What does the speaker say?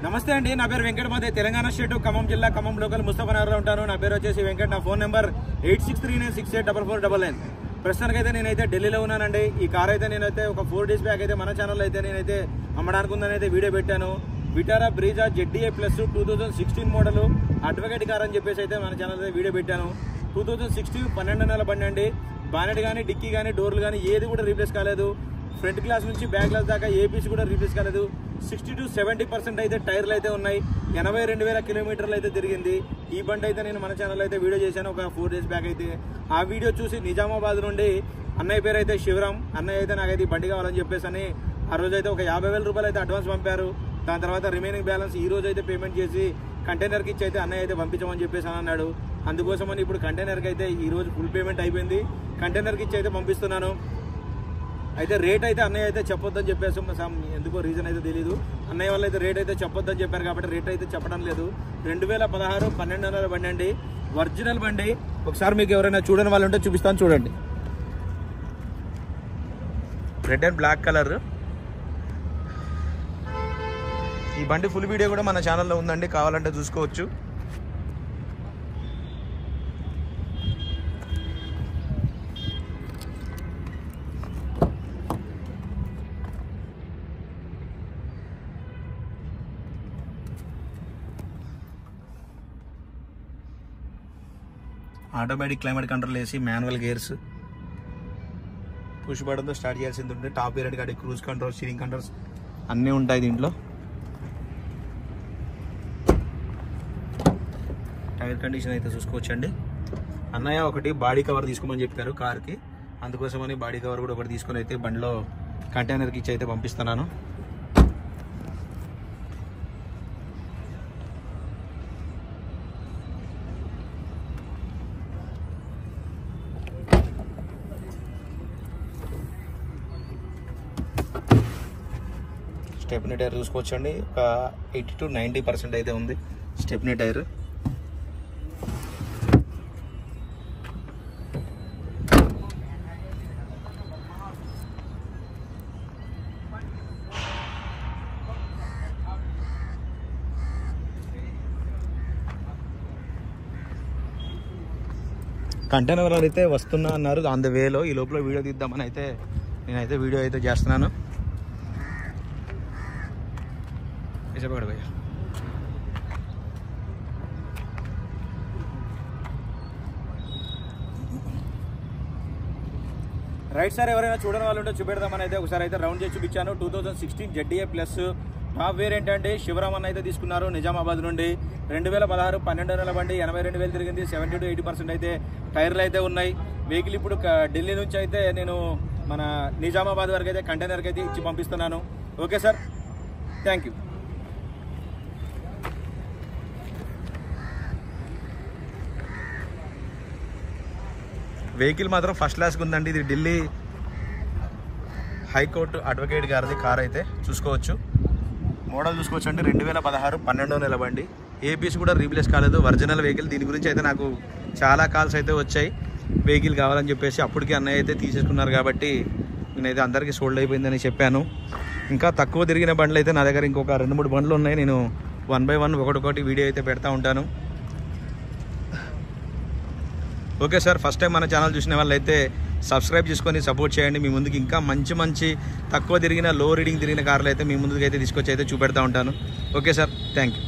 నమస్తే అండి, నా పేరు వెంకట్ మాదే, తెలంగాణ స్టేట్ ఖమ్మం జిల్లా ఖమ్మం లోకల్ ముస్తఫానగర్లో ఉంటాను. నా పేరు వచ్చేసి వెంకట్. నా ఫోన్ నెంబర్ 8639684444. ప్రస్తుతానికి అయితే నేనైతే ఢిల్లీలో ఉన్నానండి. ఈ కార్ అయితే నేనైతే ఒక 4 days బ్యాక్ అయితే మన ఛానల్లో అయితే నేనైతే అమ్మడానికి ఉందని అయితే వీడియో పెట్టాను. Vitara Brezza ZDA plus 2016 model advocate car అని చెప్పేసి అయితే మన ఛానల్ అయితే వీడియో పెట్టాను. 2016 12 నెలల బండి అండి. బానెట్ కానీ డిక్కీ కానీ డోర్లు కానీ ఏది కూడా రీప్లేస్ కాలేదు. ఫ్రంట్ గ్లాస్ నుంచి బ్యాక్ గ్లాస్ దాకా ఏ పీస్ కూడా రీప్లేస్ కాలేదు. 60 to 70% అయితే టైర్లు అయితే ఉన్నాయి. 82,000 కిలోమీటర్లు అయితే తిరిగింది. ఈ బండి అయితే నేను మన ఛానల్లో అయితే వీడియో చేశాను ఒక 4 days బ్యాక్ అయితే. ఆ వీడియో చూసి నిజామాబాద్ నుండి అన్నయ్య పేరు అయితే శివరామ్, అన్నయ్య అయితే నాకైతే ఈ బండి కావాలని చెప్పేసి అని ఆ రోజు అయితే ఒక 50,000 రూపాయలు అయితే అడ్వాన్స్ పంపారు. దాని తర్వాత రిమైనింగ్ బ్యాలెన్స్ ఈ రోజు అయితే పేమెంట్ చేసి కంటైనర్కి ఇచ్చి అయితే అన్నయ్య అయితే పంపించమని చెప్పేసి అని అన్నాడు. అందుకోసమని ఇప్పుడు కంటైనర్కి అయితే ఈ రోజు ఫుల్ పేమెంట్ అయిపోయింది. కంటైనర్కి ఇచ్చి అయితే పంపిస్తున్నాను. అయితే రేట్ అయితే అన్నయ్య అయితే చెప్పొద్దని చెప్పేసి ఎందుకో రీజన్ అయితే తెలీదు. అన్నయ్య వాళ్ళు అయితే రేట్ అయితే చెప్పొద్దని చెప్పారు కాబట్టి రేట్ అయితే చెప్పడం లేదు. 2016 12 నెలల బండి అండి, ఒరిజినల్ బండి. ఒకసారి మీకు ఎవరైనా చూడని వాళ్ళు ఉంటే చూపిస్తాను, చూడండి. Red and black colour. ఈ బండి ఫుల్ వీడియో కూడా మన ఛానల్లో ఉందండి, కావాలంటే చూసుకోవచ్చు. ఆటోమేటిక్ క్లైమేట్ కంట్రోల్ వేసి మాన్యువల్ గేర్స్, పుష్ బటన్తో స్టార్ట్ చేయాల్సింది ఉంటుంది. టాప్ వేరియంట్ గాడి క్రూజ్ కంట్రోల్, స్టీరింగ్ కంట్రోల్స్ అన్నీ ఉంటాయి దీంట్లో. టైర్ కండిషన్ అయితే చూసుకోవచ్చండి. అన్నయ్య ఒకటి బాడీ కవర్ తీసుకోమని చెప్పారు కార్కి, అందుకోసమని బాడీ కవర్ కూడా ఒకటి తీసుకొని అయితే బండిలో కంటైనర్కి ఇచ్చి అయితే పంపిస్తున్నాను. స్టెప్నీ టైర్ చూసుకోవచ్చండి, ఒక 80 to 90% అయితే ఉంది స్టెప్నీ టైర్. కంటైనర్ వాళ్ళు అయితే వస్తున్నా అన్నారు ఆన్ ద వేలో. ఈ లోపల వీడియో తీద్దామని అయితే నేనైతే వీడియో అయితే చేస్తున్నాను. చెప్పగలరు భయ్యా. రైట్ సార్, ఎవరైనా చూడని వాళ్ళు ఉంటే చూపెడదామని అయితే ఒకసారి అయితే రౌండ్ చేసి చూపించాను. 2016 ZDA ప్లస్ టాప్ వేరియంట్ అండి. శివరామ్ అన్న అయితే తీసుకున్నారు నిజామాబాద్ నుండి. 2016 12 నెలల బండి, 82,000 తిరిగింది. 70 to 80% అయితే టైర్లు అయితే ఉన్నాయి. వెహికల్ ఇప్పుడు ఢిల్లీ నుంచి అయితే నేను మన నిజామాబాద్ వరకు అయితే కంటైనర్కి అయితే ఇచ్చి పంపిస్తున్నాను. Okay sir, thank you. Vehicle మాత్రం ఫస్ట్ క్లాస్గా ఉందండి. ఇది ఢిల్లీ హైకోర్టు అడ్వకేట్ గారిది కార్ అయితే చూసుకోవచ్చు. మోడల్ చూసుకోవచ్చు అండి, 2016 12 నెలల బండి. ఏ పీస్ కూడా రీప్లేస్ కాలేదు, ఒరిజినల్ వెహికల్. దీని గురించి అయితే నాకు చాలా కాల్స్ అయితే వచ్చాయి, వెహికల్ కావాలని చెప్పేసి. అప్పటికి అన్నయ్య అయితే తీసేసుకున్నారు కాబట్టి నేనైతే అందరికీ సోల్డ్ అయిపోయిందని చెప్పాను. ఇంకా తక్కువ తిరిగిన బండ్లు అయితే నా దగ్గర ఇంకొక 2-3 బండ్లు ఉన్నాయి. నేను 1 by 1 ఒకటి వీడియో అయితే పెడతా ఉంటాను. ఓకే సార్, ఫస్ట్ టైం మన ఛానల్ చూసిన వాళ్ళైతే సబ్స్క్రైబ్ చేసుకొని సపోర్ట్ చేయండి. మీ ముందుకు ఇంకా మంచి తక్కువ తిరిగిన లో రీడింగ్ తిరిగిన కార్లు అయితే మీ ముందుకు అయితే తీసుకొచ్చి అయితే చూపెడతా ఉంటాను. Okay sir, thank you.